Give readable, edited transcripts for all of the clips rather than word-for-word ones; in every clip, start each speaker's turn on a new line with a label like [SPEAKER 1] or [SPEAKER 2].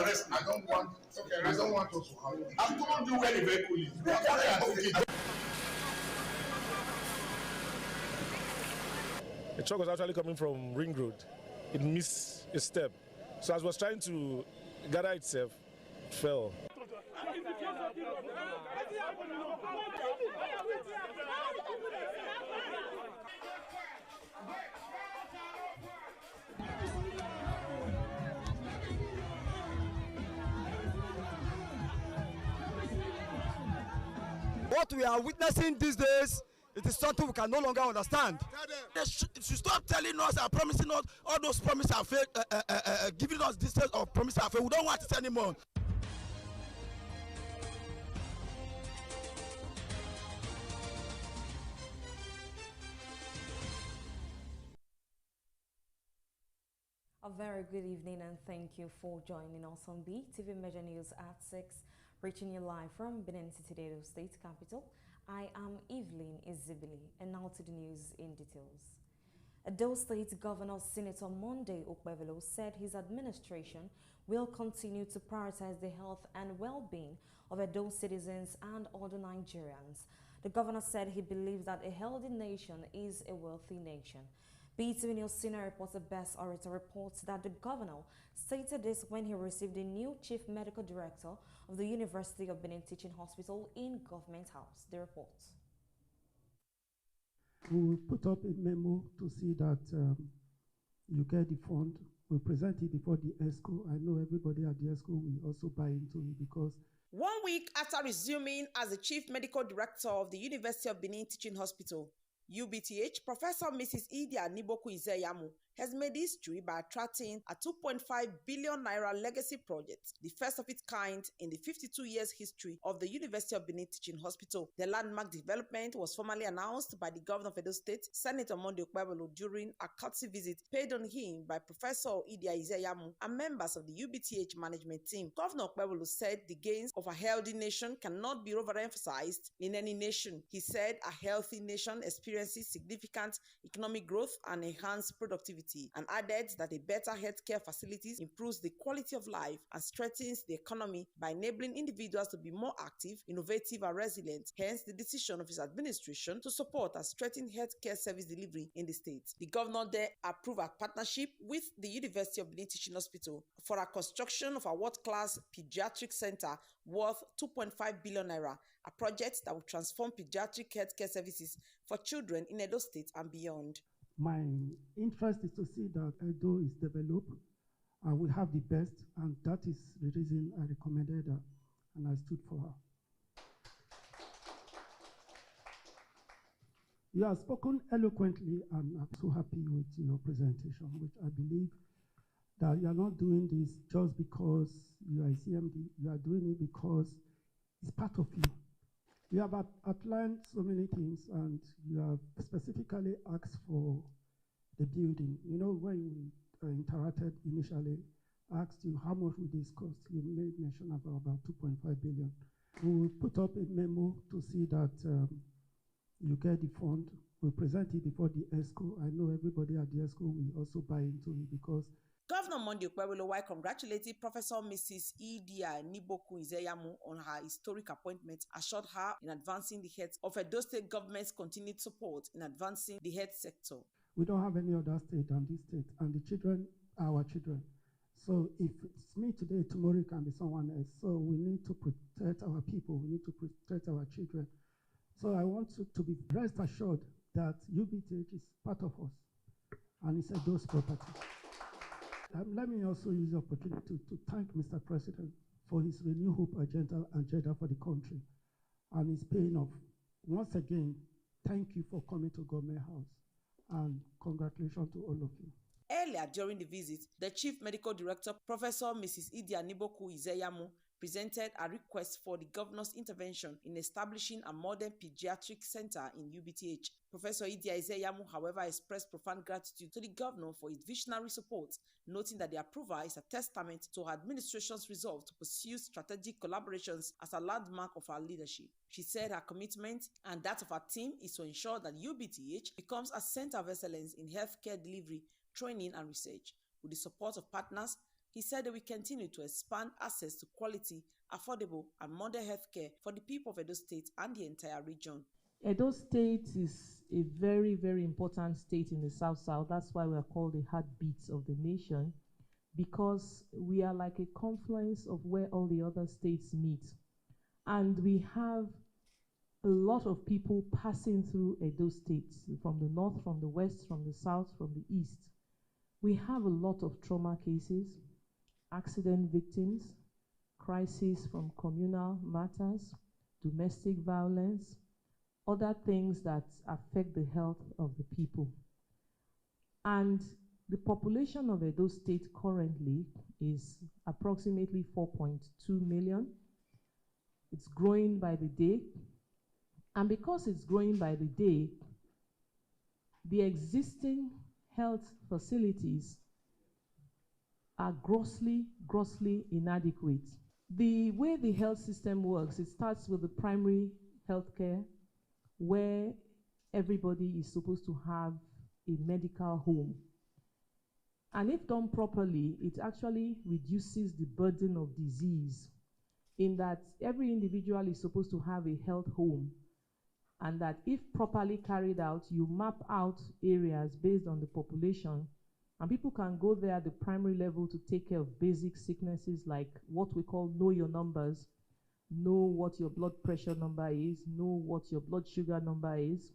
[SPEAKER 1] arrest me. I don't want us to have. I've told you where the vehicle is.
[SPEAKER 2] The truck was actually coming from Ring Road. It missed a step. So as it was trying to gather itself, it fell.
[SPEAKER 3] What we are witnessing these days, it is something we can no longer understand.
[SPEAKER 4] They should stop telling us and promising us all those promises are fake, giving us this set of promises are fake. We don't want it anymore.
[SPEAKER 5] A very good evening and thank you for joining us on BeeTv Major News at 6, reaching you live from Benin City, the state capital. I am Evelyn Izibili, and now to the news in details. Edo State Governor Senator Monday Okpebholo said his administration will continue to prioritize the health and well-being of Edo citizens and other Nigerians. The governor said he believes that a healthy nation is a wealthy nation. BeeTv News senior reporter Bess Orator reports that the governor stated this when he received the new chief medical director of the University of Benin Teaching Hospital in Government House. The report.
[SPEAKER 6] We will put up a memo to see that you get the fund. We'll present it before the ESCO. I know everybody at the ESCO will also buy into it because
[SPEAKER 7] 1 week after resuming as the chief medical director of the University of Benin Teaching Hospital, UBTH, Professor Mrs. Idia Niboku Izeyamu has made history by attracting a 2.5 billion naira legacy project, the first of its kind in the 52 years history of the University of Benin Teaching Hospital. The landmark development was formally announced by the governor of Edo State, Senator Monday Okpebholo, during a courtesy visit paid on him by Professor Idia Izeyamu and members of the UBTH management team. Governor Okpebholo said the gains of a healthy nation cannot be overemphasized in any nation. He said a healthy nation experiences significant economic growth and enhanced productivity, and added that a better healthcare facilities improves the quality of life and strengthens the economy by enabling individuals to be more active, innovative, and resilient. Hence, the decision of his administration to support and strengthen healthcare service delivery in the state. The governor there approved a partnership with the University of Benin Teaching Hospital for a construction of a world-class pediatric center worth 2.5 billion naira, a project that will transform pediatric healthcare services for children in Edo State and beyond.
[SPEAKER 6] my interest is to see that Edo is developed and we have the best, and that is the reason I recommended her and I stood for her. You have spoken eloquently, and I'm so happy with your presentation, which I believe that you are not doing this just because you are a CMD. You are doing it because it's part of you. You have outlined so many things, and you have specifically asked for the building. You know, when we interacted initially, asked you how much would this cost. You made mention of about 2.5 billion. We will put up a memo to see that you get the fund. We'll present it before the ESCO. I know everybody at the ESCO will also buy into it because
[SPEAKER 7] Governor Monday Okpebholo congratulated Professor Mrs. Idia Niboku Izeyamu on her historic appointment, assured her in advancing the health of Edo State government's continued support in advancing the health sector.
[SPEAKER 6] We don't have any other state than this state, and the children are our children. So if it's me today, tomorrow it can be someone else. So we need to protect our people. We need to protect our children. So I want to be rest assured that UBTH is part of us, and it's Edo's property. Let me also use the opportunity to thank Mr. President for his renewed hope agenda for the country, and it's paying off. Once again, thank you for coming to Government House, and congratulations to all of you.
[SPEAKER 7] Earlier during the visit, the Chief Medical Director, Professor Mrs. Idia Niboku Izeyamu, presented a request for the governor's intervention in establishing a modern pediatric center in UBTH. Professor Idia Izeyamu, however, expressed profound gratitude to the governor for his visionary support, noting that the approval is a testament to her administration's resolve to pursue strategic collaborations as a landmark of her leadership. She said her commitment and that of her team is to ensure that UBTH becomes a center of excellence in healthcare delivery, training, and research. With the support of partners, He said they will continue to expand access to quality, affordable, and modern healthcare for the people of Edo State and the entire region.
[SPEAKER 8] Edo State is a very, very important state in the South-South. That's why we are called the heartbeat of the nation, because we are like a confluence of where all the other states meet. And we have a lot of people passing through Edo State, from the north, from the west, from the south, from the east. We have a lot of trauma cases, accident victims, crises from communal matters, domestic violence, other things that affect the health of the people. And the population of Edo State currently is approximately 4.2 million. It's growing by the day. And because it's growing by the day, the existing health facilities are grossly inadequate. The way the health system works, it starts with the primary healthcare, where everybody is supposed to have a medical home. And if done properly, it actually reduces the burden of disease, in that every individual is supposed to have a health home, and that if properly carried out, you map out areas based on the population, and people can go there at the primary level to take care of basic sicknesses like what we call know your numbers, know what your blood pressure number is, know what your blood sugar number is,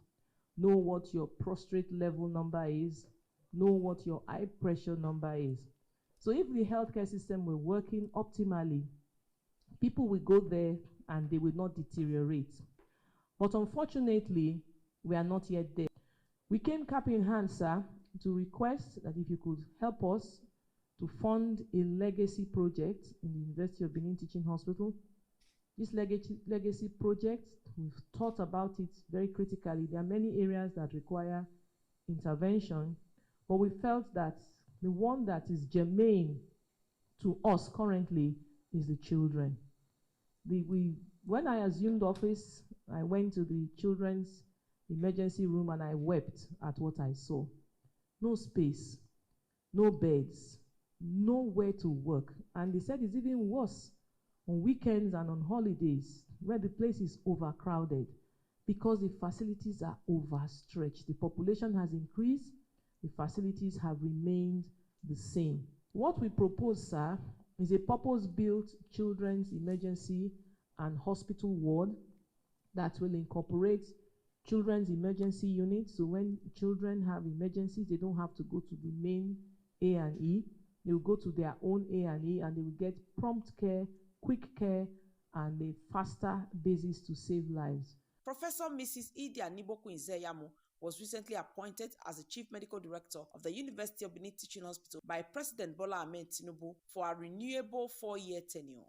[SPEAKER 8] know what your prostrate level number is, know what your eye pressure number is. So if the healthcare system were working optimally, people will go there and they will not deteriorate. But unfortunately, we are not yet there. We came cap in hand, sir, to request that if you could help us to fund a legacy project in the University of Benin Teaching Hospital. This legacy project, we've thought about it very critically. There are many areas that require intervention, but we felt that the one that is germane to us currently is the children. When I assumed office, I went to the children's emergency room and I wept at what I saw. No space, no beds, nowhere to work. And they said it's even worse on weekends and on holidays, where the place is overcrowded because the facilities are overstretched. The population has increased, the facilities have remained the same. What we propose, sir, is a purpose-built children's emergency and hospital ward that will incorporate children's emergency units. So when children have emergencies, they don't have to go to the main A&E. They will go to their own A&E and they will get prompt care, quick care, and a faster basis to save lives.
[SPEAKER 7] Professor Mrs. Idia Niboku Izeyamu was recently appointed as the Chief Medical Director of the University of Benin Teaching Hospital by President Bola Ahmed Tinubu for a renewable 4-year tenure.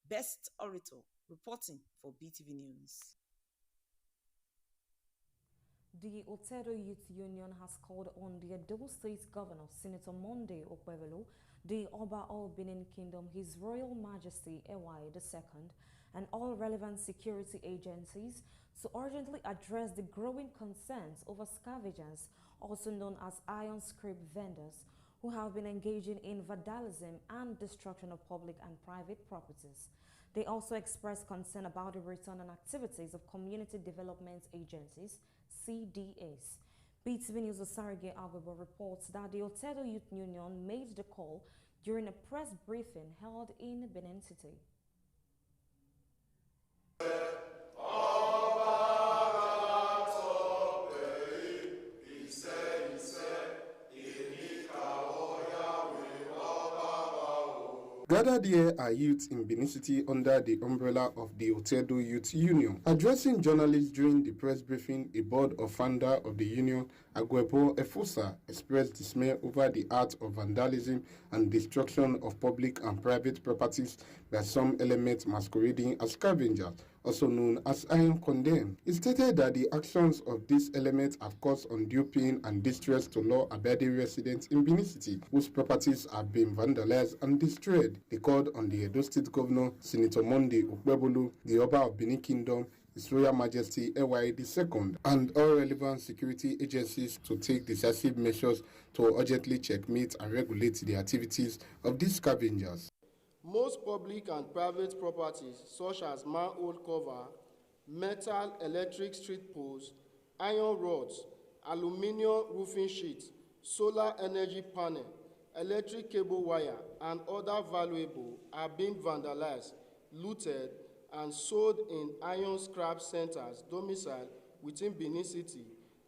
[SPEAKER 7] Best Orator, reporting for BeeTv News.
[SPEAKER 5] The Otedo Youth Union has called on the Edo State Governor, Senator Monday Okpebholo, the Oba of Benin Kingdom, His Royal Majesty Ewaye II, and all relevant security agencies to urgently address the growing concerns over scavengers, also known as iron scrap vendors, who have been engaging in vandalism and destruction of public and private properties. They also expressed concern about the return on activities of community development agencies, CDAs. BeeTv News' Sarige Agwebo reports that the Otedo Youth Union made the call during a press briefing held in Benin City.
[SPEAKER 9] Gathered here are youths in Benin City under the umbrella of the Otedo Youth Union. Addressing journalists during the press briefing, a board of founder of the union, Agwebo Efusa, expressed dismay over the act of vandalism and destruction of public and private properties by some elements masquerading as scavengers, also known as iron condemned. It stated that the actions of these elements have caused undue pain and distress to law-abiding residents in Benin City, whose properties have been vandalized and destroyed. They called on the Edo State Governor, Senator Monday Okpebholo, the Oba of Benin Kingdom, His Royal Majesty AY II, and all relevant security agencies to take decisive measures to urgently checkmate and regulate the activities of these scavengers.
[SPEAKER 10] Most public and private properties, such as manhole cover, metal electric street poles, iron rods, aluminium roofing sheets, solar energy panel, electric cable wire, and other valuable are being vandalized, looted, and sold in iron scrap centers domiciled within Benin City.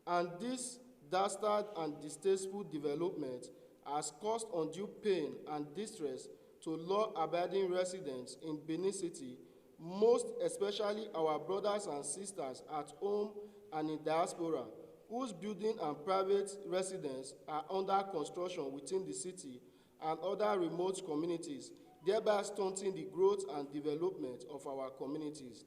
[SPEAKER 10] And this dastard and distasteful development has caused undue pain and distress to law-abiding residents in Benin City, most especially our brothers and sisters at home and in diaspora, whose building and private residence are under construction within the city and other remote communities, thereby stunting the growth and development of our communities.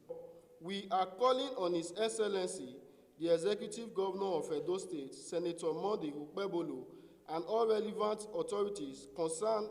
[SPEAKER 10] We are calling on His Excellency, the Executive Governor of Edo State, Senator Monday Ukpebolo, and all relevant authorities concerned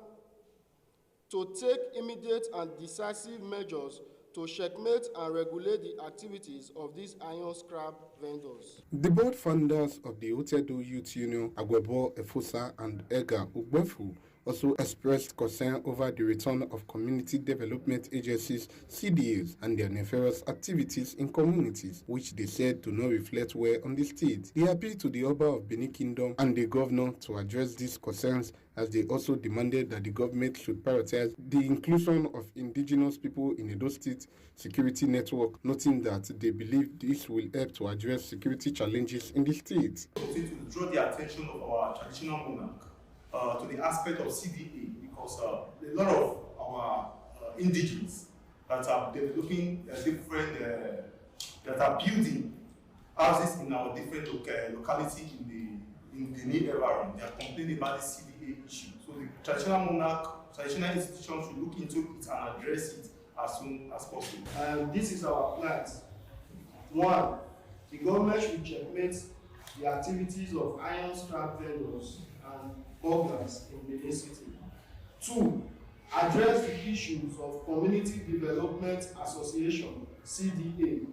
[SPEAKER 10] to take immediate and decisive measures to checkmate and regulate the activities of these iron scrap vendors.
[SPEAKER 9] The board founders of the Otedo Youth Union, Agwebo Efosa and Ega Ugbefu, also expressed concern over the return of community development agencies, CDAs, and their nefarious activities in communities, which they said do not reflect well on the state. They appealed to the Oba of Benin Kingdom and the governor to address these concerns, as they also demanded that the government should prioritize the inclusion of indigenous people in Edo State security network, noting that they believe this will help to address security challenges in the state.
[SPEAKER 11] To draw the attention of our traditional monarch to the aspect of CDA, because a lot of our indigenes that are developing different, that are building houses in our different locality in the Benin environment, they are complaining about the CDA issue. So the traditional monarch, traditional institutions should look into it and address it as soon as possible.
[SPEAKER 10] And this is our plan. One, the government should checkmate the activities of iron scrap vendors and burglars in Benin City. Two, address the issues of Community Development Association, CDA.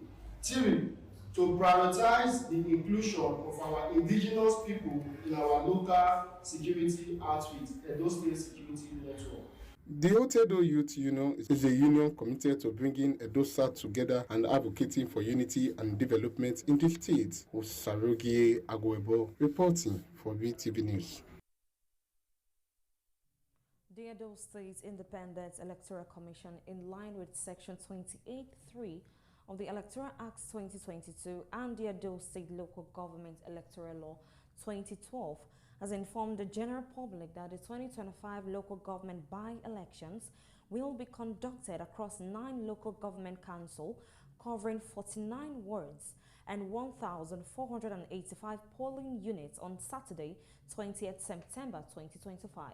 [SPEAKER 10] Three, to prioritize the inclusion of our indigenous people in our local security outfit, Edo State Security Network.
[SPEAKER 9] The Otedo Youth Union is a union committed to bringing Edo South together and advocating for unity and development in the state. Sarogie Agwebo reporting for BeeTv News.
[SPEAKER 5] The Edo State Independent Electoral Commission, in line with Section 28(3) of the Electoral Act 2022 and the Edo State Local Government Electoral Law 2012, has informed the general public that the 2025 local government by-elections will be conducted across 9 local government councils, covering 49 wards and 1,485 polling units on Saturday, 20th September 2025.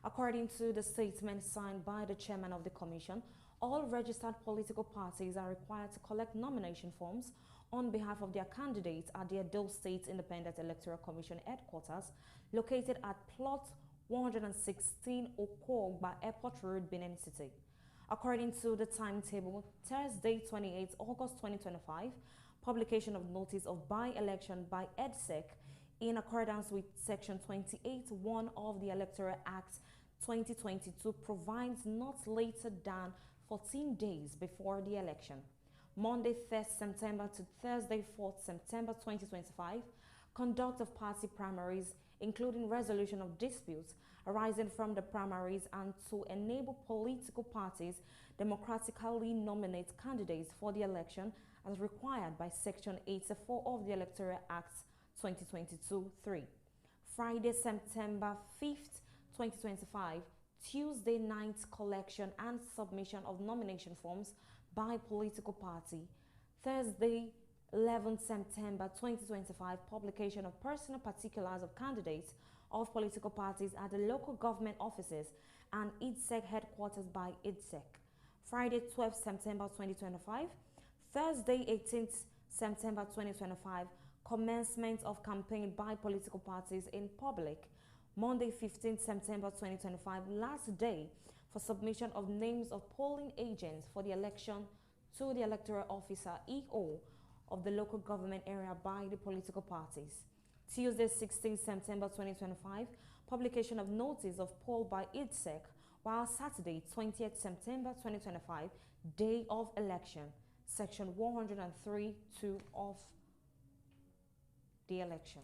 [SPEAKER 5] According to the statement signed by the chairman of the commission, all registered political parties are required to collect nomination forms on behalf of their candidates at the Edo State Independent Electoral Commission headquarters, located at plot 116 Okogba Airport Road, Benin City. According to the timetable, Thursday, 28 August 2025, publication of notice of by-election by EDSEC in accordance with Section 28(1) of the Electoral Act 2022 provides not later than 14 days before the election, Monday 3rd September to Thursday 4th September 2025, conduct of party primaries, including resolution of disputes arising from the primaries, and to enable political parties democratically nominate candidates for the election as required by Section 84 of the Electoral Act 2022-3. Friday, September 5th, 2025, Tuesday 9th collection and submission of nomination forms by political party. Thursday, 11th September 2025, publication of personal particulars of candidates of political parties at the local government offices and IDSEC headquarters by IDSEC. Friday, 12th September 2025. Thursday, 18th September 2025, commencement of campaign by political parties in public. Monday, 15th September 2025, last day for submission of names of polling agents for the election to the electoral officer EO of the local government area by the political parties. Tuesday, 16 September 2025, publication of notice of poll by IDSEC, while Saturday, 20th September 2025, day of election, section 103(2) of the election.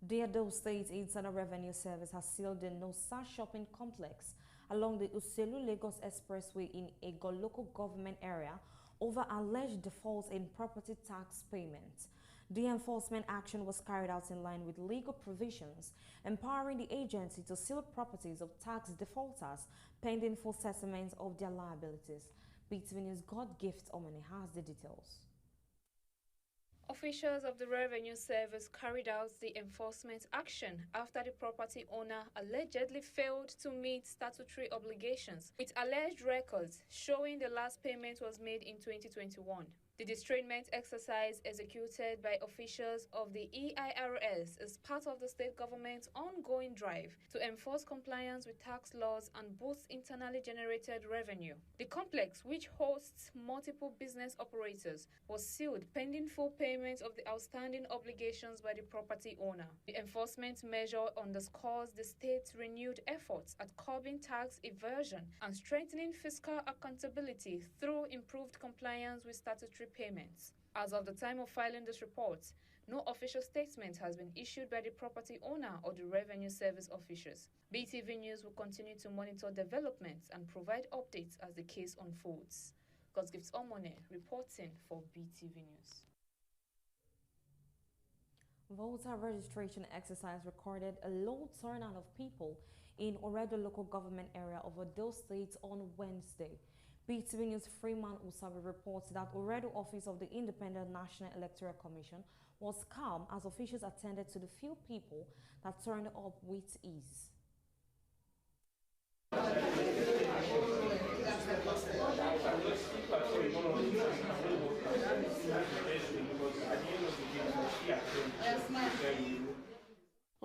[SPEAKER 5] The Edo State Internal Revenue Service has sealed the Nosa shopping complex along the Uselu-Lagos Expressway in Ego local government area over alleged defaults in property tax payments. The enforcement action was carried out in line with legal provisions, empowering the agency to seal properties of tax defaulters pending full settlement of their liabilities. BeeTv News' God Gift Omani has the details.
[SPEAKER 12] Officials of the Revenue Service carried out the enforcement action after the property owner allegedly failed to meet statutory obligations with alleged records showing the last payment was made in 2021. The distrainment exercise executed by officials of the EIRS is part of the state government's ongoing drive to enforce compliance with tax laws and boost internally generated revenue. The complex, which hosts multiple business operators, was sealed pending full payment of the outstanding obligations by the property owner. The enforcement measure underscores the state's renewed efforts at curbing tax evasion and strengthening fiscal accountability through improved compliance with statutory payments. As of the time of filing this report, no official statement has been issued by the property owner or the Revenue Service officials. BeeTv News will continue to monitor developments and provide updates as the case unfolds. God's Gift Omone reporting for BeeTv News.
[SPEAKER 5] Voter registration exercise recorded a low turnout of people in Oredo local government area of Edo State on Wednesday. BeeTv News Freeman Usabi reports that Oredo office of the Independent National Electoral Commission was calm as officials attended to the few people that turned up with ease.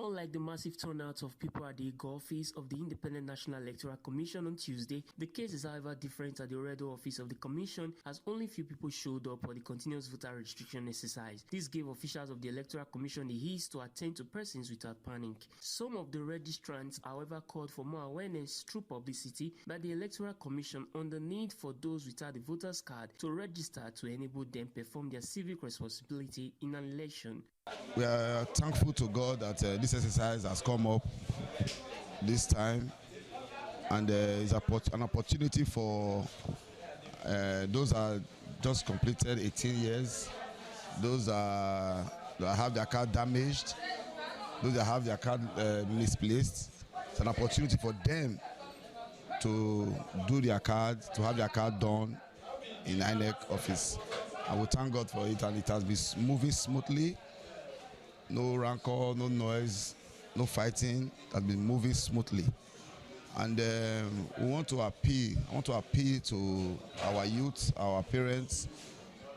[SPEAKER 13] Unlike the massive turnout of people at the Ego office of the Independent National Electoral Commission on Tuesday, the case is however different at the Oredo office of the Commission, as only few people showed up for the continuous voter registration exercise. This gave officials of the Electoral Commission the ease to attend to persons without panic. Some of the registrants, however, called for more awareness through publicity by the Electoral Commission on the need for those without the voter's card to register to enable them perform their civic responsibility in an election.
[SPEAKER 14] We are thankful to God that this exercise has come up this time, and it's an opportunity for those that are just completed 18 years, those that have their card damaged, those that have their card misplaced. It's an opportunity for them to do their card, to have their card done in INEC office. I will thank God for it, and it has been moving smoothly. No rancor, no noise, no fighting. It has been moving smoothly. And I want to appeal to our youth, our parents,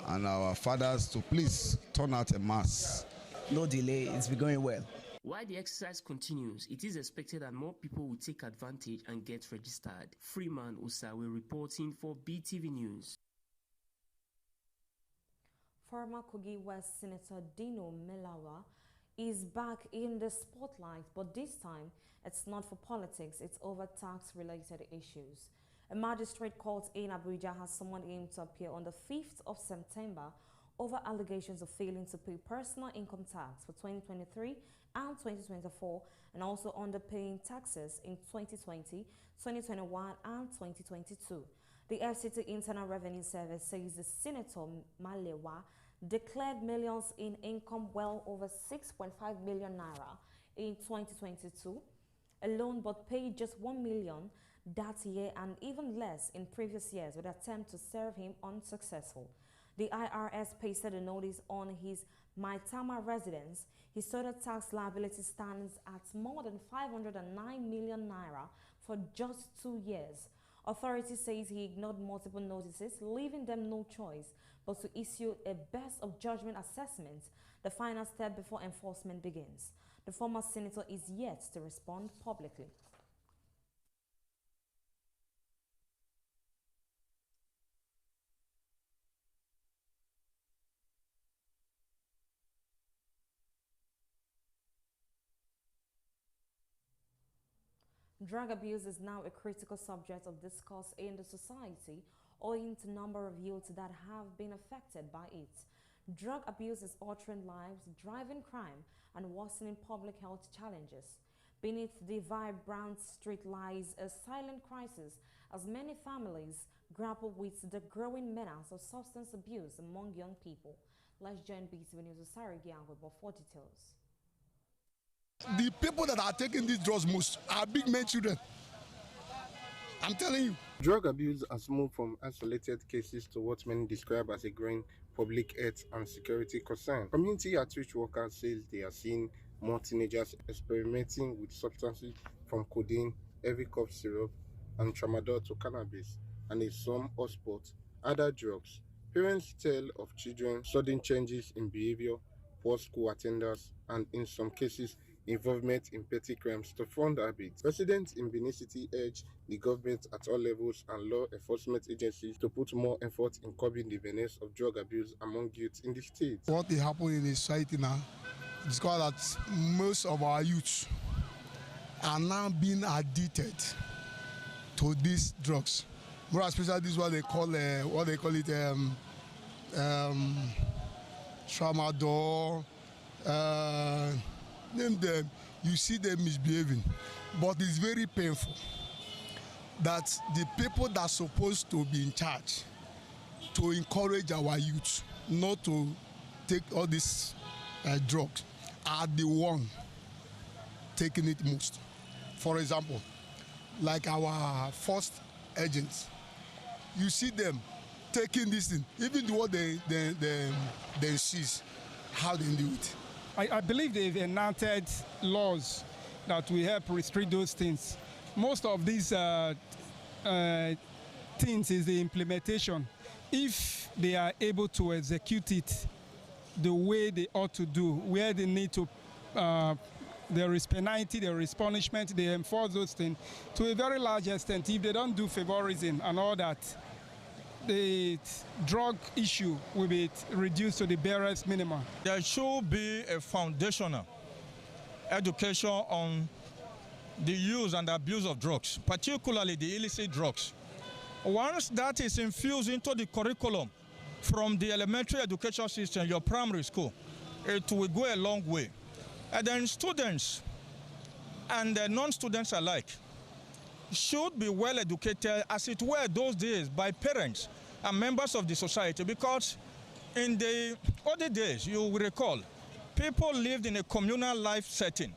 [SPEAKER 14] and our fathers to please turn out en masse.
[SPEAKER 15] No delay, it's been going well.
[SPEAKER 13] While the exercise continues, it is expected that more people will take advantage and get registered. Freeman Usawe reporting for BeeTv News.
[SPEAKER 5] Former Kogi West Senator Dino Melawa is back in the spotlight, but this time it's not for politics, it's over tax-related issues. A magistrate court in Abuja has summoned him to appear on the 5th of September over allegations of failing to pay personal income tax for 2023 and 2024, and also underpaying taxes in 2020, 2021 and 2022. The FCT Internal Revenue Service says the Senator Malewa declared millions in income, well over 6.5 million naira in 2022 alone, but paid just 1 million that year and even less in previous years with attempt to serve him unsuccessful. The IRS pasted a notice on his Maitama residence. His total tax liability stands at more than 509 million naira for just 2 years. Authorities says he ignored multiple notices, leaving them no choice but to issue a best of judgment assessment, the final step before enforcement begins. The former senator is yet to respond publicly. Drug abuse is now a critical subject of discourse in the society, owing to the number of youths that have been affected by it. Drug abuse is altering lives, driving crime, and worsening public health challenges. Beneath the vibrant street lies a silent crisis as many families grapple with the growing menace of substance abuse among young people. Let's join BeeTv News' Sarah Giangobo for details.
[SPEAKER 16] The people that are taking these drugs most are big men children. I'm telling you.
[SPEAKER 9] Drug abuse has moved from isolated cases to what many describe as a growing public health and security concern. Community outreach workers say they are seeing more teenagers experimenting with substances from codeine, heavy cough syrup, and tramadol to cannabis, and in some hotspots, other drugs. Parents tell of children sudden changes in behavior, poor school attendance, and in some cases, involvement in petty crimes to fund habits. Residents in Benin City urge the government at all levels and law enforcement agencies to put more effort in curbing the menace of drug abuse among youth in the state.
[SPEAKER 16] What is happening in the society now is that most of our youths are now being addicted to these drugs. More especially this is what they call tramadol. Name them, you see them misbehaving, but it's very painful that the people that are supposed to be in charge to encourage our youth not to take all these drugs are the one taking it most. For example, like our first agents, you see them taking this thing, even the what they seize, how they do it.
[SPEAKER 17] I believe they've enacted laws that will help restrict those things. Most of these things is the implementation. If they are able to execute it the way they ought to do, where they need to, there is penalty, there is punishment, they enforce those things to a very large extent. If they don't do favorism and all that, the drug issue will be reduced to the barest minimum.
[SPEAKER 18] There should be a foundational education on the use and abuse of drugs, particularly the illicit drugs. Once that is infused into the curriculum from the elementary education system, your primary school, it will go a long way. And then students and non-students alike should be well educated, as it were those days, by parents and members of the society, because in the older days, you will recall, people lived in a communal life setting.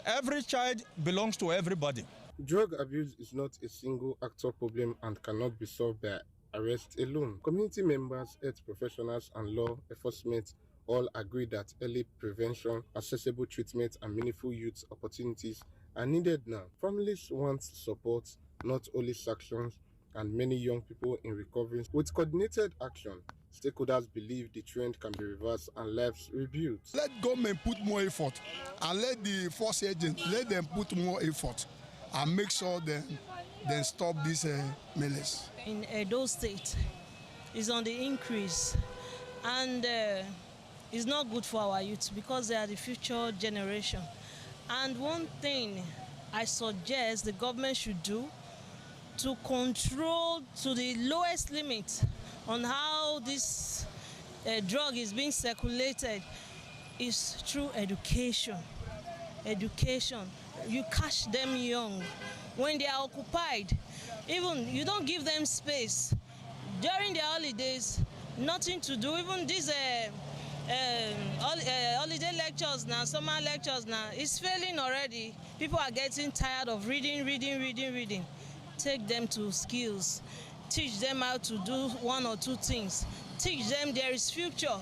[SPEAKER 18] Every child belongs to everybody.
[SPEAKER 9] Drug abuse is not a single actor problem and cannot be solved by arrest alone. Community members, health professionals, and law enforcement all agree that early prevention, accessible treatment, and meaningful youth opportunities are needed now. Families want support, not only sanctions, and many young people in recovery. With coordinated action, stakeholders believe the trend can be reversed and lives rebuilt.
[SPEAKER 16] Let government put more effort, and let the force agents, let them put more effort and make sure they stop this menace.
[SPEAKER 19] In Edo State, is on the increase, and it's not good for our youth because they are the future generation. And one thing I suggest the government should do to control to the lowest limit on how this drug is being circulated is through education. Education. You catch them young. When they are occupied, even you don't give them space. During their holidays, nothing to do. Even these holiday lectures now, summer lectures now, it's failing already. People are getting tired of reading. Take them to skills. Teach them how to do one or two things. Teach them there is future.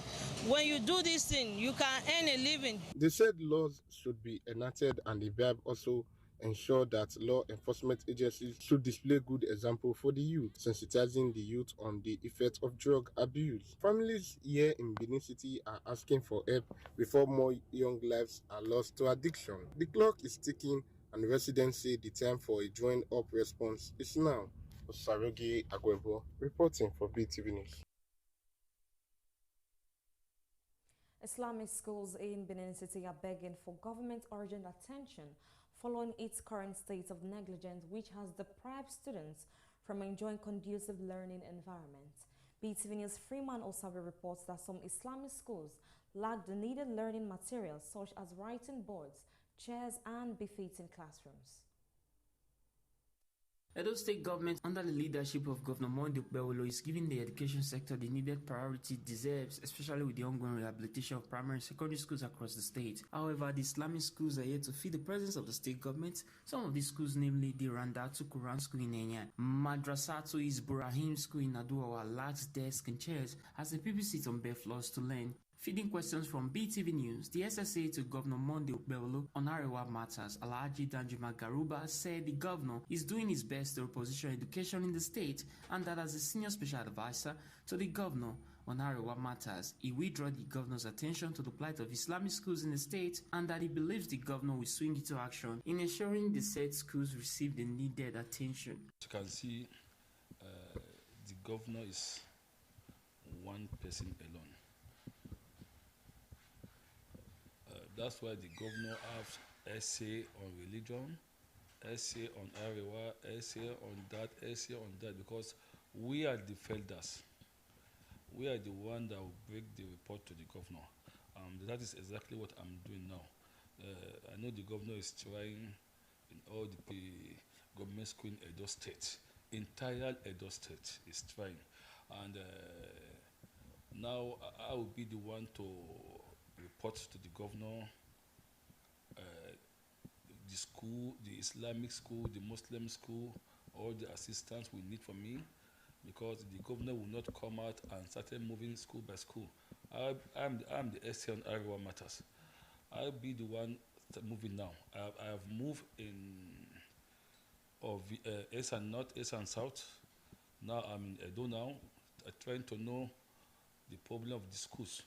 [SPEAKER 19] When you do this thing, you can earn a living.
[SPEAKER 9] They said laws should be enacted and the verb also ensure that law enforcement agencies should display good example for the youth, sensitizing the youth on the effects of drug abuse. Families here in Benin City are asking for help before more young lives are lost to addiction. The clock is ticking and residents say the time for a joined-up response is now. Osarogi Agwebo reporting for BeeTv News.
[SPEAKER 5] Islamic schools in Benin City are begging for government urgent attention following its current state of negligence, which has deprived students from enjoying conducive learning environments. BeeTv News' Freeman Osabe reports that some Islamic schools lack the needed learning materials such as writing boards, chairs, and befitting classrooms.
[SPEAKER 13] Edo State government, under the leadership of Governor Monday Ukbewolo, is giving the education sector the needed priority it deserves, especially with the ongoing rehabilitation of primary and secondary schools across the state. However, the Islamic schools are yet to feel the presence of the state government. Some of these schools, namely the Randatu Quran School in Enya, Madrasatu Isburahim School in Aduawa, lacks desks and chairs as the people sit on bare floors to learn. Feeding questions from BeeTv News, the SSA to Governor Monday Ukbewolo on Arewa matters, Alhaji Danjuma Garuba said the governor is doing his best to reposition education in the state, and that as a senior special advisor to the governor on Arewa matters, he withdrew the governor's attention to the plight of Islamic schools in the state, and that he believes the governor will swing into action in ensuring the said schools receive the needed attention.
[SPEAKER 20] You can see the governor is one person alone. That's why the governor has essay on religion, essay on Arewa, essay on that, because we are the felders. We are the one that will break the report to the governor. That is exactly what I'm doing now. I know the governor is trying in all the government schools in Edo State. Entire Edo State is trying. And now I will be the one to report to the governor the school, the Islamic school, the Muslim school, all the assistance we need from me, because the governor will not come out and start moving school by school. I'm the SC on Arewa matters. I'll be the one moving now. I have moved in East and North, East and South. Now I'm in Edo now, trying to know the problem of the schools.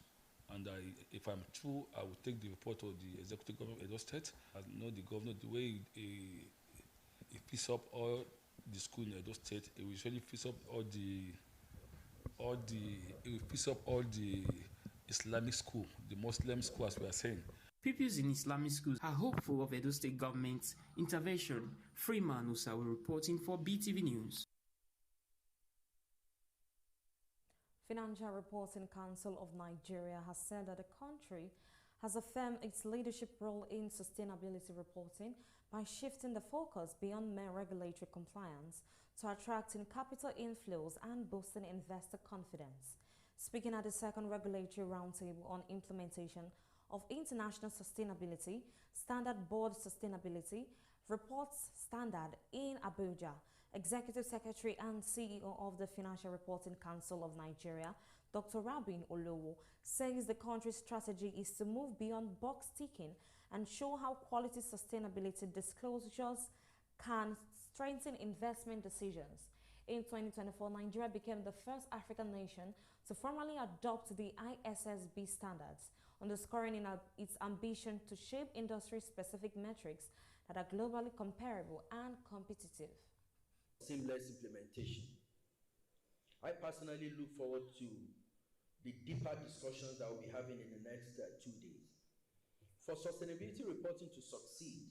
[SPEAKER 20] And if I'm true, I will take the report to the executive governor of Edo State. I know the governor, the way he picks up all the schools in Edo State, he will usually pick up all the Islamic school, the Muslim school, as we are saying.
[SPEAKER 13] Pupils in Islamic schools are hopeful of Edo State government's intervention. Freeman Usawe reporting for BeeTv News.
[SPEAKER 5] Financial Reporting Council of Nigeria has said that the country has affirmed its leadership role in sustainability reporting by shifting the focus beyond mere regulatory compliance to attracting capital inflows and boosting investor confidence. Speaking at the second regulatory roundtable on implementation of International Sustainability Standard Board Sustainability Reports Standard in Abuja, Executive Secretary and CEO of the Financial Reporting Council of Nigeria, Dr. Rabin Olowo, says the country's strategy is to move beyond box ticking and show how quality sustainability disclosures can strengthen investment decisions. In 2024, Nigeria became the first African nation to formally adopt the ISSB standards, underscoring its ambition to shape industry-specific metrics that are globally comparable and competitive.
[SPEAKER 21] Seamless implementation. I personally look forward to the deeper discussions that we'll be having in the next 2 days. For sustainability reporting to succeed,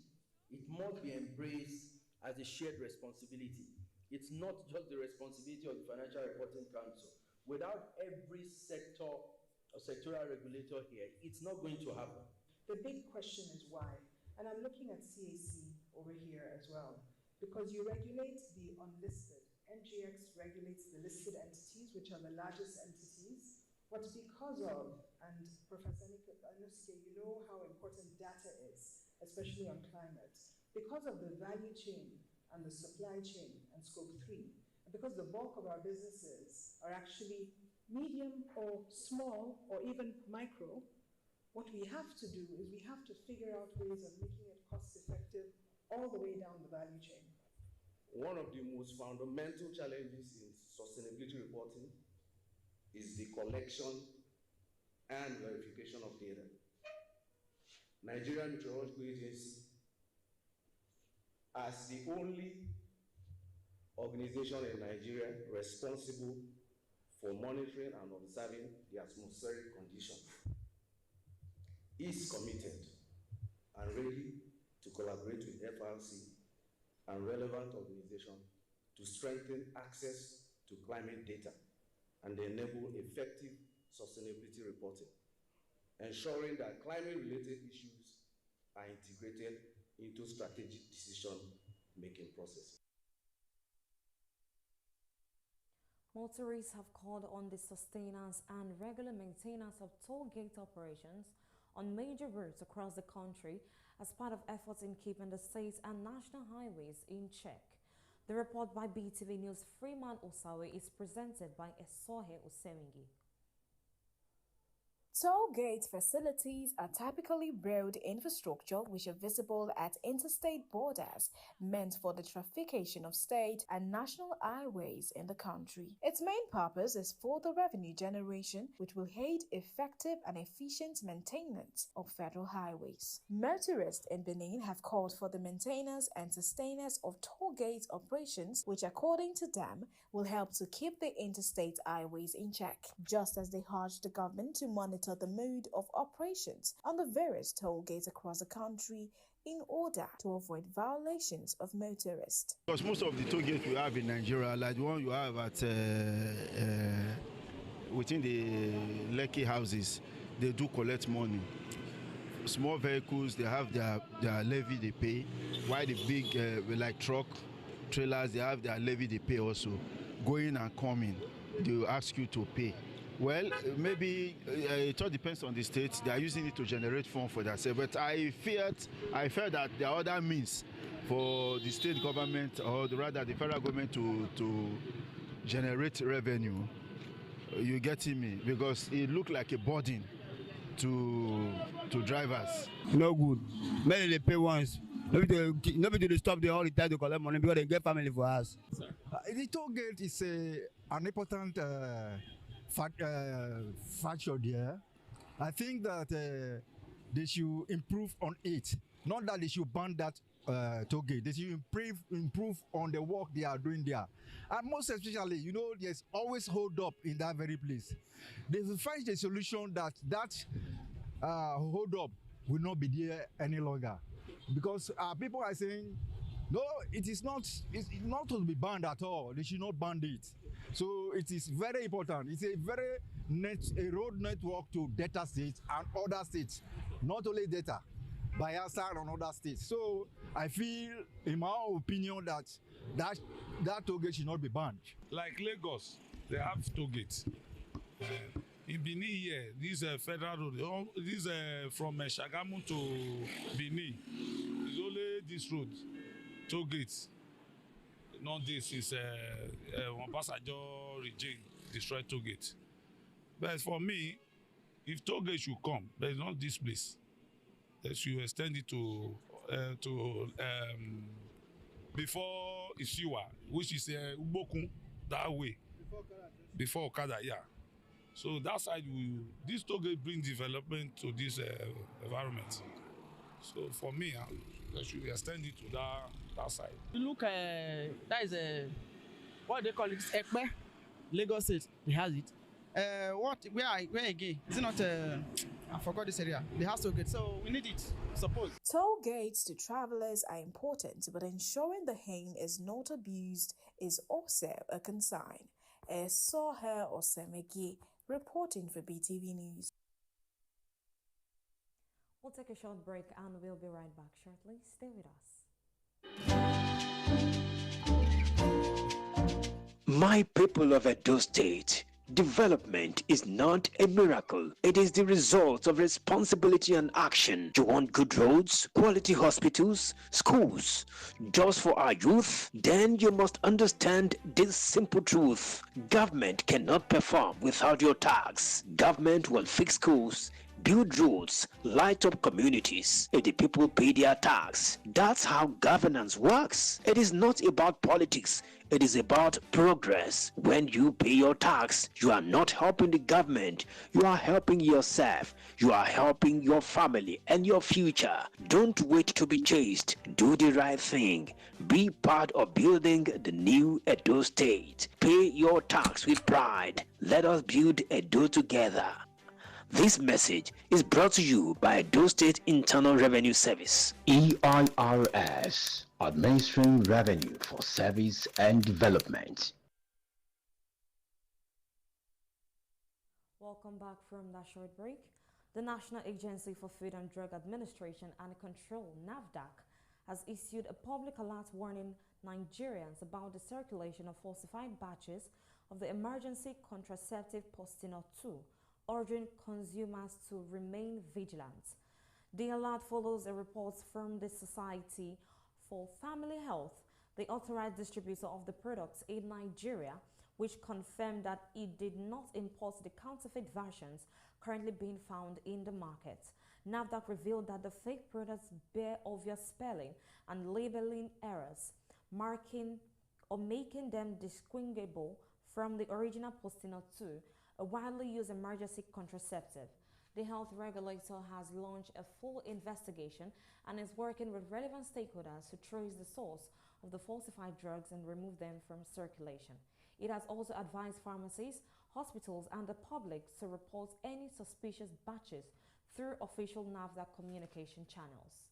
[SPEAKER 21] it must be embraced as a shared responsibility. It's not just the responsibility of the Financial Reporting Council. Without every sector or sectoral regulator here, it's not going to happen.
[SPEAKER 22] The big question is why? And I'm looking at CAC over here as well. Because you regulate the unlisted. NGX regulates the listed entities, which are the largest entities. But because of, and Professor Anuske, you know how important data is, especially on climate. Because of the value chain and the supply chain and scope 3, and because the bulk of our businesses are actually medium or small or even micro, what we have to do is we have to figure out ways of making it cost effective all the way down the value chain.
[SPEAKER 1] One of the most fundamental challenges in sustainability reporting is the collection and verification of data. Nigerian Meteorological Agency, as the only organization in Nigeria responsible for monitoring and observing the atmospheric conditions, is committed and ready to collaborate with FRC and relevant organizations to strengthen access to climate data and enable effective sustainability reporting, ensuring that climate-related issues are integrated into strategic decision-making processes.
[SPEAKER 5] Motorists have called on the sustenance and regular maintenance of toll gate operations on major routes across the country as part of efforts in keeping the state and national highways in check. The report by BeeTv News Freeman Osawe is presented by Esohe Osemingi.
[SPEAKER 2] Toll gate facilities are typically road infrastructure which are visible at interstate borders, meant for the traffication of state and national highways in the country. Its main purpose is for the revenue generation, which will aid effective and efficient maintenance of federal highways. Motorists in Benin have called for the maintenance and sustenance of toll gate operations, which according to them will help to keep the interstate highways in check, just as they urged the government to monitor the mode of operations on the various toll gates across the country in order to avoid violations of motorists.
[SPEAKER 23] Because most of the toll gates we have in Nigeria, like the one you have at within the Lekki houses, they do collect money. Small vehicles, they have their levy they pay, while the big like truck, trailers, they have their levy they pay also. Going and coming, they will ask you to pay. Well, maybe it all depends on the states. They are using it to generate funds for themselves. But I felt that there are other means for the state government, or rather the federal government, to generate revenue. You getting me? Because it looked like a burden to drivers.
[SPEAKER 24] No good. Many they pay once. Nobody to stop the all the time to collect money because they get family for us.
[SPEAKER 25] The toll gate is an important factor there. I think that they should improve on it. Not that they should ban that toll gate. They should improve on the work they are doing there. And most especially, you know, there's always hold up in that very place. They will find a solution that hold up will not be there any longer. Because people are saying, no, it's not to be banned at all. They should not ban it. So it is very important. It's a very a road network to Delta states and other states, not only Delta, Bayelsa and other states. So I feel, in my opinion, that toll gate should not be banned.
[SPEAKER 26] Like Lagos, they have toll gates. In Benin here, this federal road, this from Shagamu to Benin, it's only this road, toll gates. Not this is one passenger reject destroy toll gate. But for me, if toll gate should come, but it's not this place. They should extend it to before Isiwa, which is Ubokun, that way. Before Okada, yeah. So that side, this toll gate brings development to this environment. So for me, they should extend it to that side.
[SPEAKER 27] You look, that is what they call it, Ekpe, Lagos State. They has it. Where again? Is it not? I forgot this area. They have toll gate, so we need it. Suppose.
[SPEAKER 2] Toll gates to travelers are important, but ensuring the aim is not abused is also a concern. Esohe Osemingi, reporting for BeeTv News.
[SPEAKER 5] We'll take a short break and we'll be right back shortly. Stay with
[SPEAKER 28] us. My people of Edo State, development is not a miracle. It is the result of responsibility and action. You want good roads, quality hospitals, schools, jobs for our youth? Then you must understand this simple truth. Government cannot perform without your tax. Government will fix schools, build roads, light up communities. If the people pay their tax, that's how governance works. It is not about politics. It is about progress. When you pay your tax, you are not helping the government. You are helping yourself. You are helping your family and your future. Don't wait to be chased. Do the right thing. Be part of building the new Edo State. Pay your tax with pride. Let us build Edo together. This message is brought to you by Edo State Internal Revenue Service, EIRS, administering revenue for service and development.
[SPEAKER 5] Welcome back from that short break. The National Agency for Food and Drug Administration and Control, NAFDAC, has issued a public alert warning Nigerians about the circulation of falsified batches of the emergency contraceptive Postino 2, urging consumers to remain vigilant. The alert follows a report from the Society for Family Health, the authorized distributor of the products in Nigeria, which confirmed that it did not import the counterfeit versions currently being found in the market. NAFDAC revealed that the fake products bear obvious spelling and labeling errors, marking or making them distinguishable from the original Postino 2, a widely used emergency contraceptive. The health regulator has launched a full investigation and is working with relevant stakeholders to trace the source of the falsified drugs and remove them from circulation. It has also advised pharmacies, hospitals, and the public to report any suspicious batches through official NAFDAC communication channels.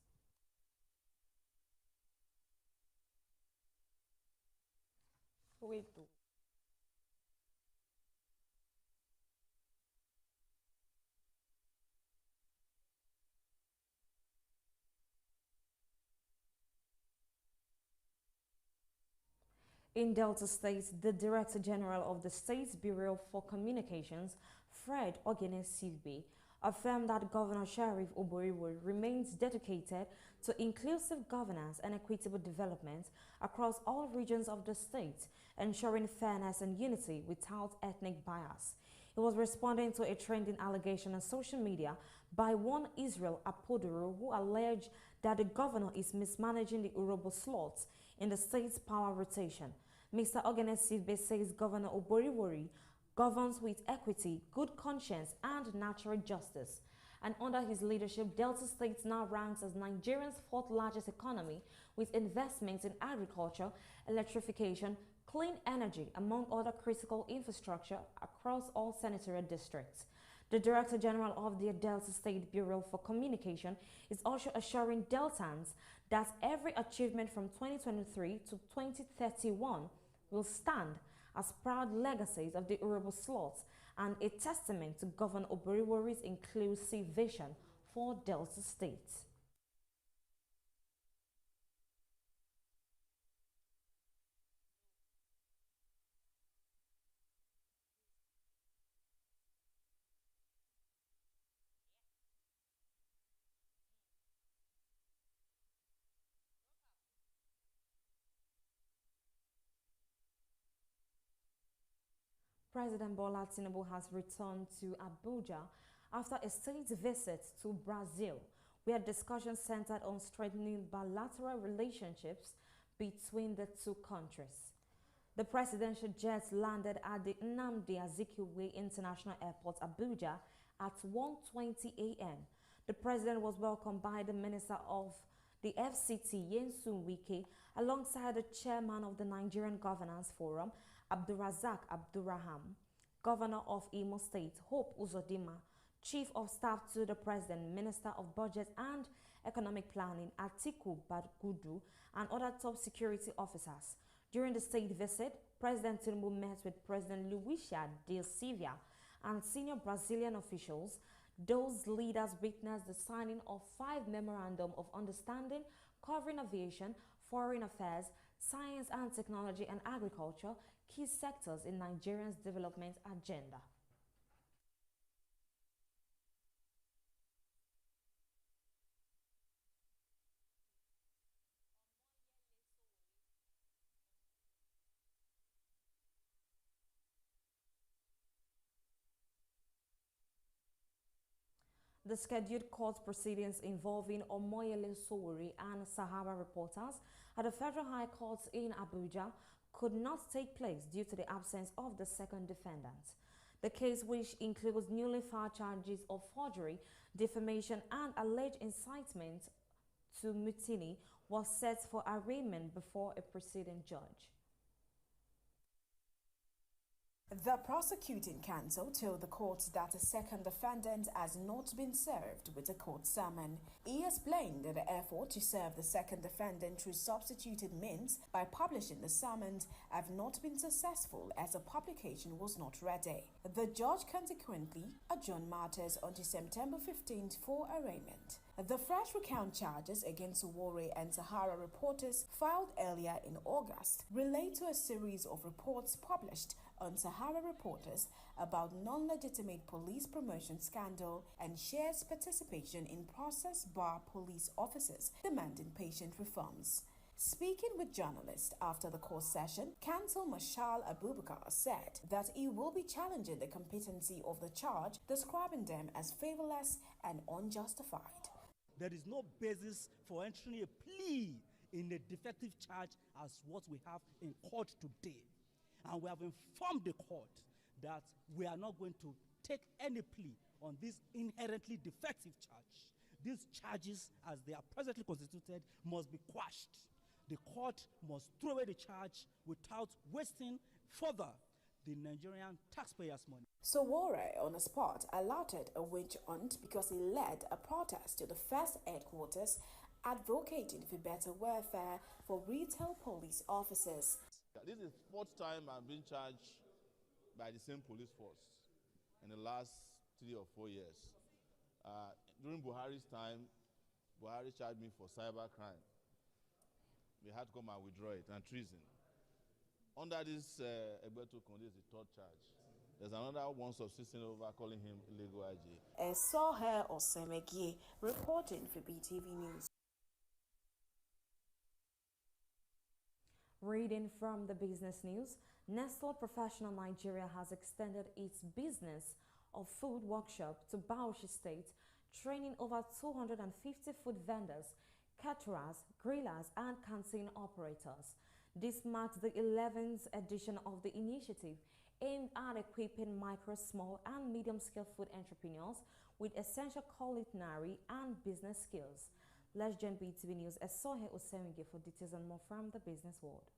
[SPEAKER 5] In Delta State, the Director General of the State's Bureau for Communications, Fred Ogene-Sigbe, affirmed that Governor Sheriff Oboriwo remains dedicated to inclusive governance and equitable development across all regions of the state, ensuring fairness and unity without ethnic bias. He was responding to a trending allegation on social media by one Israel Apodoro, who alleged that the governor is mismanaging the Urobo slots in the state's power rotation. Mr. Ogene-Sigbe says Governor Oboriwori governs with equity, good conscience, and natural justice. And under his leadership, Delta State now ranks as Nigeria's fourth largest economy, with investments in agriculture, electrification, clean energy, among other critical infrastructure across all senatorial districts. The Director General of the Delta State Bureau for Communication is also assuring Deltans that every achievement from 2023 to 2031 will stand as proud legacies of the Urobo slots and a testament to Governor Oboriwori's inclusive vision for Delta State. President Bola Tinubu has returned to Abuja after a state visit to Brazil, where discussions centered on strengthening bilateral relationships between the two countries. The presidential jet landed at the Nnamdi Azikiwe International Airport, Abuja, at 1:20 a.m. The president was welcomed by the Minister of the FCT, Nyesom Wike, alongside the chairman of the Nigerian Governance Forum, Abdulrazak Abdurraham, Governor of Imo State, Hope Uzodinma, Chief of Staff to the President, Minister of Budget and Economic Planning, Atiku Bagudu, and other top security officers. During the state visit, President Tinubu met with President Luiza da Silva and senior Brazilian officials. Those leaders witnessed the signing of 5 memorandum of understanding covering aviation, foreign affairs, science and technology, and agriculture, key sectors in Nigeria's development agenda. The scheduled court proceedings involving Omoyele Sowore and Sahara reporters at the Federal High Court in Abuja could not take place due to the absence of the second defendant. The case, which includes newly filed charges of forgery, defamation, and alleged incitement to mutiny, was set for arraignment before a preceding judge.
[SPEAKER 2] The prosecuting counsel told the court that a second defendant has not been served with a court summon. He explained that the effort to serve the second defendant through substituted means by publishing the summons have not been successful as the publication was not ready. The judge consequently adjourned matters until September 15th for arraignment. The fresh recount charges against Sowore and Sahara reporters filed earlier in August relate to a series of reports published on Sahara reporters about non-legitimate police promotion scandal and shares participation in process bar police officers demanding patient reforms. Speaking with journalists after the court session, counsel Marshal Abubakar said that he will be challenging the competency of the charge, describing them as frivolous and unjustified.
[SPEAKER 3] There is no basis for entering a plea in a defective charge as what we have in court today. And we have informed the court that we are not going to take any plea on this inherently defective charge. These charges, as they are presently constituted, must be quashed. The court must throw away the charge without wasting further the Nigerian taxpayers' money.
[SPEAKER 2] Sowore, on the spot, allotted a witch hunt because he led a protest to the first headquarters advocating for better welfare for retail police officers.
[SPEAKER 4] This is the fourth time I'm being charged by the same police force in the last 3 or 4 years. During Buhari's time, Buhari charged me for cybercrime. We had to come and withdraw it, and treason. Under this Egbeto Konde is the third charge. There's another one subsisting over calling him illegal IJ.
[SPEAKER 2] Soher Osemegi reporting for BeeTv News.
[SPEAKER 5] Reading from the business news, Nestle Professional Nigeria has extended its business of food workshop to Bauchi State, training over 250 food vendors, caterers, grillers, and canteen operators. This marks the 11th edition of the initiative, aimed at equipping micro, small, and medium-scale food entrepreneurs with essential culinary and business skills. Let's join BeeTv News Soher Osemege for details and more from the business world.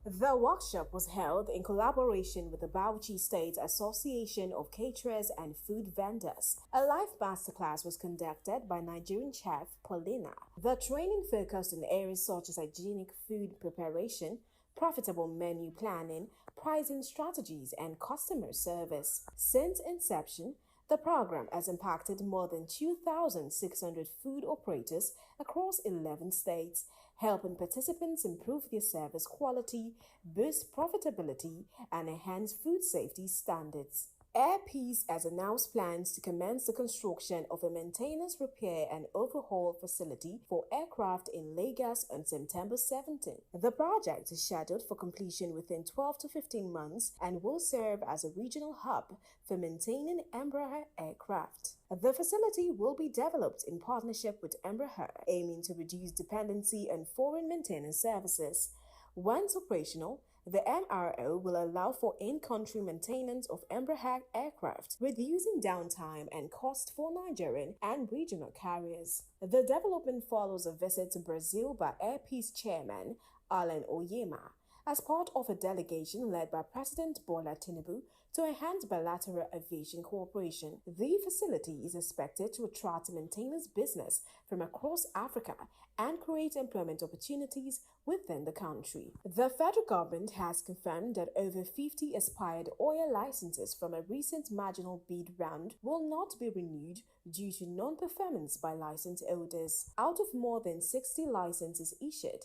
[SPEAKER 2] The workshop was held in collaboration with the Bauchi State Association of Caterers and Food Vendors. A live masterclass was conducted by Nigerian chef Paulina. The training focused on areas such as hygienic food preparation, profitable menu planning, pricing strategies, and customer service. Since inception, the program has impacted more than 2,600 food operators across 11 states, helping participants improve their service quality, boost profitability, and enhance food safety standards. Air Peace has announced plans to commence the construction of a maintenance, repair, and overhaul facility for aircraft in Lagos on September 17. The project is scheduled for completion within 12 to 15 months and will serve as a regional hub for maintaining Embraer aircraft. The facility will be developed in partnership with Embraer, aiming to reduce dependency on foreign maintenance services. Once operational, the MRO will allow for in-country maintenance of Embraer aircraft, reducing downtime and cost for Nigerian and regional carriers. The development follows a visit to Brazil by Air Peace Chairman Alan Oyema as part of a delegation led by President Bola Tinubu to enhance bilateral aviation cooperation. The facility is expected to attract maintenance business from across Africa and create employment opportunities within the country. The federal government has confirmed that over 50 expired oil licenses from a recent marginal bid round will not be renewed due to non-performance by license holders. Out of more than 60 licenses issued,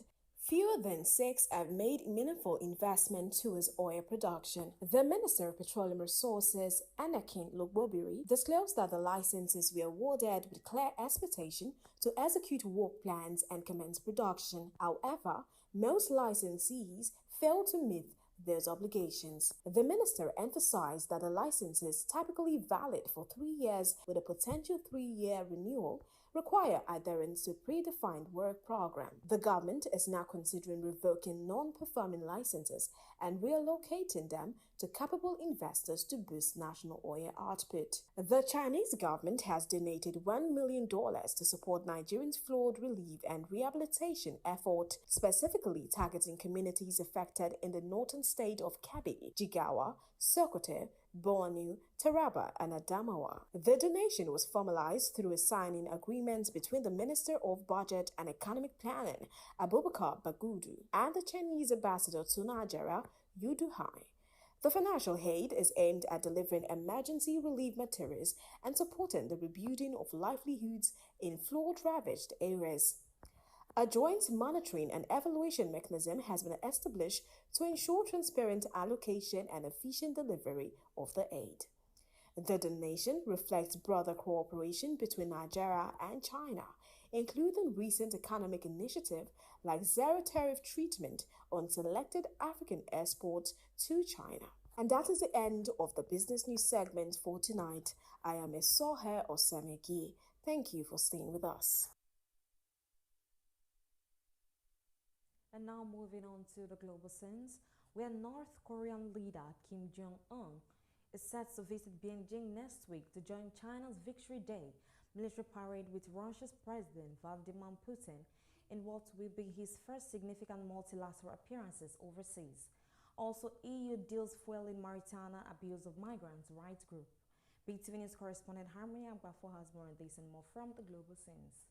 [SPEAKER 2] fewer than 6 have made meaningful investment towards oil production. The Minister of Petroleum Resources, Anakin Logbobiri, disclosed that the licenses were awarded with clear expectation to execute work plans and commence production. However, most licensees failed to meet those obligations. The minister emphasized that the licenses, typically valid for 3 years with a potential 3-year renewal, require adherence to a predefined work program. The government is now considering revoking non-performing licenses and relocating them to capable investors to boost national oil output. The Chinese government has donated $1 million to support Nigerians' flood relief and rehabilitation effort, specifically targeting communities affected in the northern state of Kebbi, Jigawa, Sokoto, Borno, Taraba, and Adamawa. The donation was formalized through a signing agreement between the Minister of Budget and Economic Planning, Abubakar Bagudu, and the Chinese ambassador to Nigeria, Yu Duhai. The financial aid is aimed at delivering emergency relief materials and supporting the rebuilding of livelihoods in flood-ravaged areas. A joint monitoring and evaluation mechanism has been established to ensure transparent allocation and efficient delivery of the aid. The donation reflects broader cooperation between Nigeria and China, including recent economic initiatives like zero tariff treatment on selected African exports to China. And that is the end of the business news segment for tonight. I am Esohe Osemegi. Thank you for staying with us.
[SPEAKER 5] And now moving on to the global scenes, where North Korean leader Kim Jong-un is set to visit Beijing next week to join China's Victory Day military parade with Russia's President Vladimir Putin in what will be his first significant multilateral appearances overseas. Also, EU deals fueling Mauritania abuse of migrants rights group. BeeTv News correspondent Harmony Agbafo has more on this and more from the global scenes.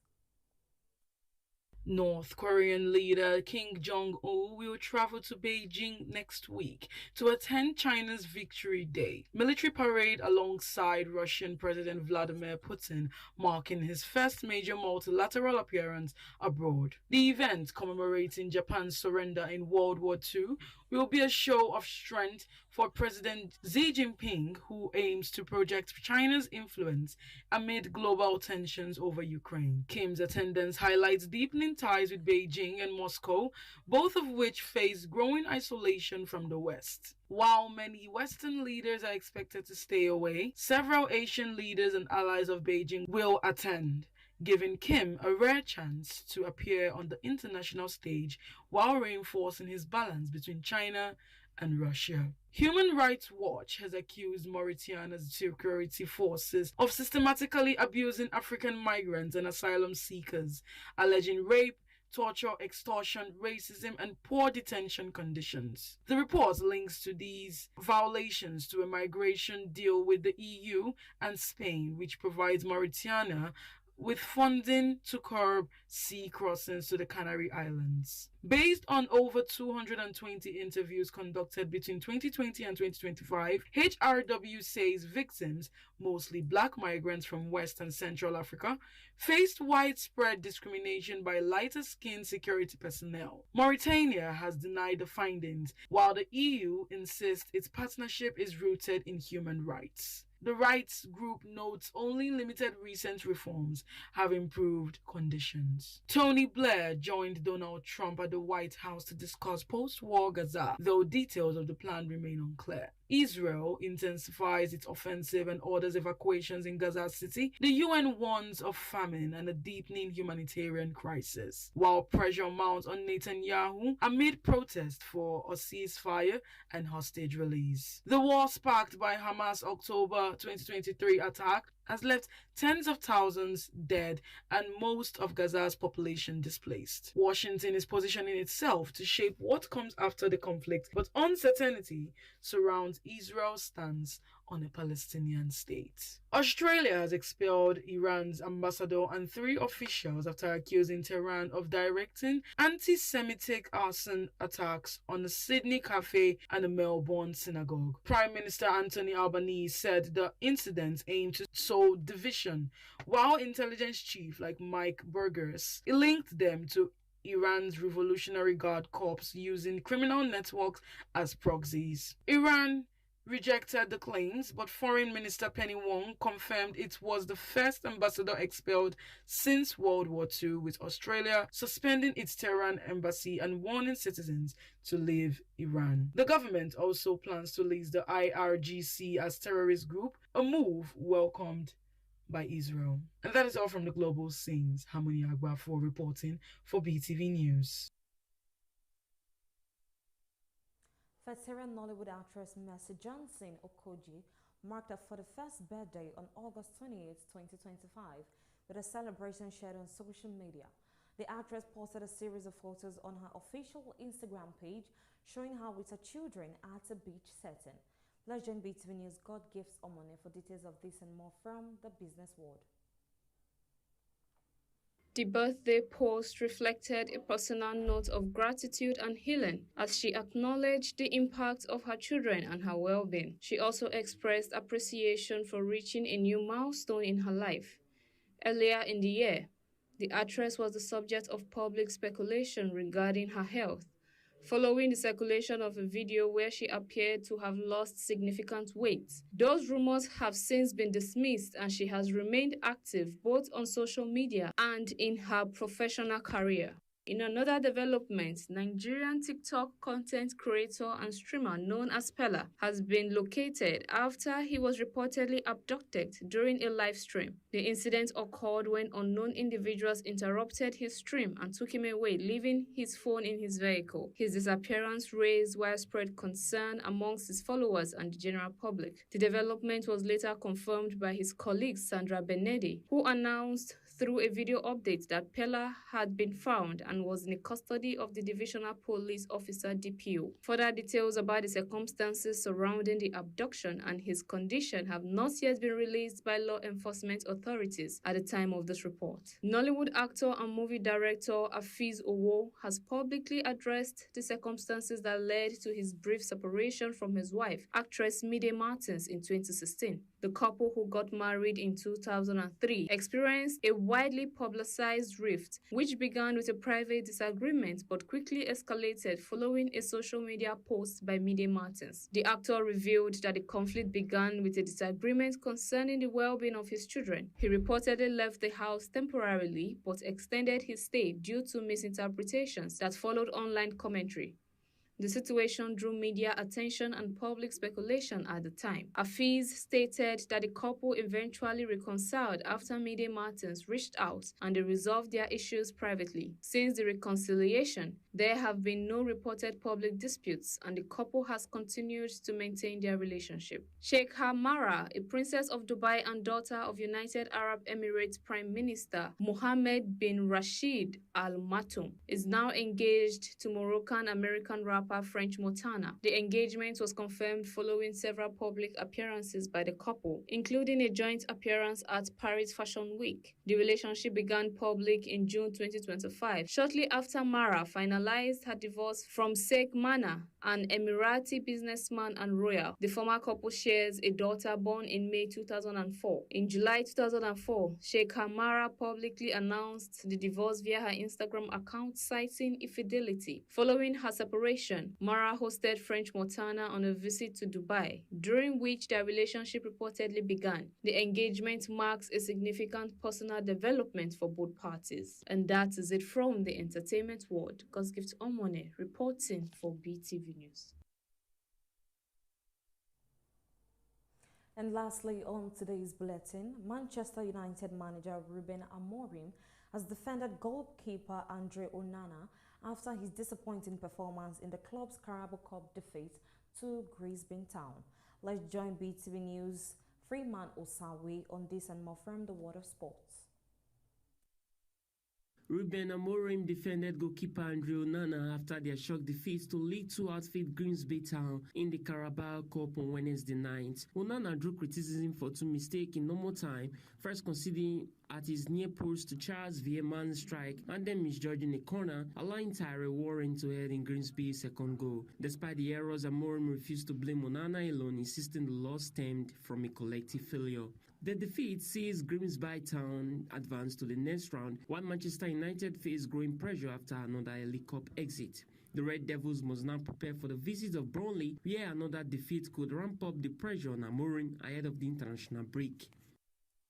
[SPEAKER 6] North Korean leader Kim Jong-un will travel to Beijing next week to attend China's Victory Day military parade alongside Russian President Vladimir Putin, marking his first major multilateral appearance abroad. The event, commemorating Japan's surrender in World War II, will be a show of strength for President Xi Jinping, who aims to project China's influence amid global tensions over Ukraine. Kim's attendance highlights deepening ties with Beijing and Moscow, both of which face growing isolation from the West. While many Western leaders are expected to stay away, several Asian leaders and allies of Beijing will attend, giving Kim a rare chance to appear on the international stage while reinforcing his balance between China and Russia. Human Rights Watch has accused Mauritania's security forces of systematically abusing African migrants and asylum seekers, alleging rape, torture, extortion, racism, and poor detention conditions. The report links to these violations to a migration deal with the EU and Spain, which provides Mauritania with funding to curb sea crossings to the Canary Islands. Based on over 220 interviews conducted between 2020 and 2025, HRW says victims, mostly black migrants from West and Central Africa, faced widespread discrimination by lighter-skinned security personnel. Mauritania has denied the findings, while the EU insists its partnership is rooted in human rights. The rights group notes only limited recent reforms have improved conditions. Tony Blair joined Donald Trump at the White House to discuss post-war Gaza, though details of the plan remain unclear. Israel intensifies its offensive and orders evacuations in Gaza City. The UN warns of famine and a deepening humanitarian crisis, while pressure mounts on Netanyahu amid protests for a ceasefire and hostage release. The war sparked by Hamas' October 2023 attack has left tens of thousands dead and most of Gaza's population displaced. Washington is positioning itself to shape what comes after the conflict, but uncertainty surrounds Israel's stance on a Palestinian state. Australia has expelled Iran's ambassador and 3 officials after accusing Tehran of directing anti-Semitic arson attacks on a Sydney cafe and a Melbourne synagogue. Prime Minister Anthony Albanese said the incidents aimed to sow division, while intelligence chief like Mike Burgess linked them to Iran's Revolutionary Guard Corps using criminal networks as proxies. Iran rejected the claims, but Foreign Minister Penny Wong confirmed it was the first ambassador expelled since World War II, with Australia suspending its Tehran embassy and warning citizens to leave Iran. The government also plans to list the IRGC as terrorist group, a move welcomed by Israel. And that is all from the global scenes. Harmony Agba for reporting for BeeTv News.
[SPEAKER 5] Veteran Nollywood actress Mercy Johnson Okoji marked her 41st birthday on August 28, 2025, with a celebration shared on social media. The actress posted a series of photos on her official Instagram page showing her with her children at a beach setting. Let's join BeeTv News God Gifts Omone for details of this and more from the business world.
[SPEAKER 7] The birthday post reflected a personal note of gratitude and healing as she acknowledged the impact of her children and her well-being. She also expressed appreciation for reaching a new milestone in her life. Earlier in the year, the actress was the subject of public speculation regarding her health, following the circulation of a video where she appeared to have lost significant weight. Those rumors have since been dismissed and she has remained active both on social media and in her professional career. In another development, Nigerian TikTok content creator and streamer known as Pella has been located after he was reportedly abducted during a live stream. The incident occurred when unknown individuals interrupted his stream and took him away, leaving his phone in his vehicle. His disappearance raised widespread concern amongst his followers and the general public. The development was later confirmed by his colleague Sandra Benedi, who announced through a video update that Pella had been found and was in the custody of the Divisional Police Officer DPO. Further details about the circumstances surrounding the abduction and his condition have not yet been released by law enforcement authorities at the time of this report. Nollywood actor and movie director Afiz Owo has publicly addressed the circumstances that led to his brief separation from his wife, actress Mide Martins, in 2016. The couple, who got married in 2003, experienced a widely publicized rift, which began with a private disagreement but quickly escalated following a social media post by Mide Martins. The actor revealed that the conflict began with a disagreement concerning the well-being of his children. He reportedly left the house temporarily but extended his stay due to misinterpretations that followed online commentary. The situation drew media attention and public speculation at the time. Afiz stated that the couple eventually reconciled after Mide Martins reached out and they resolved their issues privately. Since the reconciliation, there have been no reported public disputes and the couple has continued to maintain their relationship. Sheikh Hamara, a princess of Dubai and daughter of United Arab Emirates Prime Minister Mohammed bin Rashid Al Maktoum, is now engaged to Moroccan-American rapper French Montana. The engagement was confirmed following several public appearances by the couple, including a joint appearance at Paris Fashion Week. The relationship began public in June 2025, shortly after Mara finalized her divorce from Sheikh Mana, an Emirati businessman and royal. The former couple shares a daughter born in May 2004. In July 2004, Sheikh Hamara publicly announced the divorce via her Instagram account, citing infidelity. Following her separation, Mara hosted French Montana on a visit to Dubai, during which their relationship reportedly began. The engagement marks a significant personal development for both parties. And that is it from the entertainment world. God's Gift Omone reporting for BeeTv News.
[SPEAKER 5] And lastly, on today's bulletin, Manchester United manager Ruben Amorim has defended goalkeeper Andre Onana after his disappointing performance in the club's Carabao Cup defeat to Brisbane Town. Let's join BeeTv News' Freeman Osawe on this and more from the world of sports.
[SPEAKER 13] Ruben Amorim defended goalkeeper Andre Onana after their shock defeat to League 2 outfit Grimsby Town in the Carabao Cup on Wednesday night. Onana drew criticism for two mistakes in normal time, first conceding at his near post to Charles Vierman's strike and then misjudging a corner, allowing Tyrell Warren to head in Grimsby's second goal. Despite the errors, Amorim refused to blame Onana alone, insisting the loss stemmed from a collective failure. The defeat sees Grimsby Town advance to the next round, while Manchester United face growing pressure after another League Cup exit. The Red Devils must now prepare for the visit of Burnley, where another defeat could ramp up the pressure on Amorim ahead of the international break.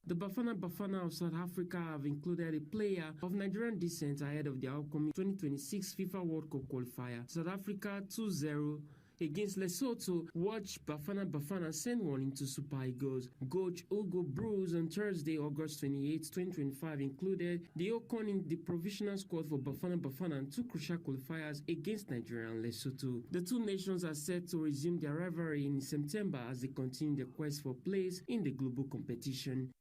[SPEAKER 13] The Bafana of South Africa have included a player of Nigerian descent ahead of the upcoming 2026 FIFA World Cup qualifier. South Africa 2-0 against Lesotho. Watch Bafana send one into Super Eagles. Coach Hugo Broos on Thursday, August 28, 2025 included the Ocon in the provisional squad for Bafana and two crucial qualifiers against Nigeria and Lesotho. The two nations are set to resume their rivalry in September as they continue their quest for place in the global competition.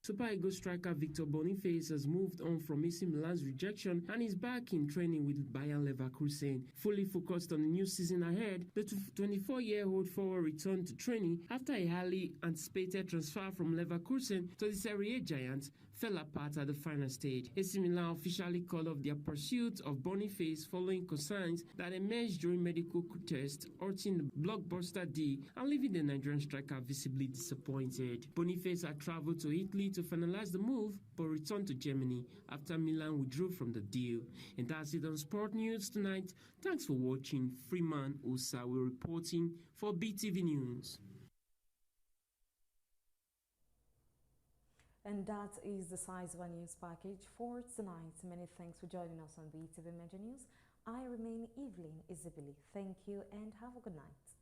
[SPEAKER 13] Super Eagles striker Victor Boniface has moved on from AC Milan's rejection and is back in training with Bayer Leverkusen. Fully focused on the new season ahead, the 24-year-old forward returned to training after a highly anticipated transfer from Leverkusen to the Serie A giants fell apart at the final stage. AC Milan officially called off their pursuit of Boniface following concerns that emerged during medical tests, hurting the blockbuster deal and leaving the Nigerian striker visibly disappointed. Boniface had traveled to Italy to finalize the move, but returned to Germany after Milan withdrew from the deal. And that's it on Sport News tonight. Thanks for watching. Freeman Osawe reporting for BeeTv News.
[SPEAKER 5] And that is the size of our news package for tonight. Many thanks for joining us on BeeTv Major News. I remain Evelyn Isabili. Thank you and have a good night.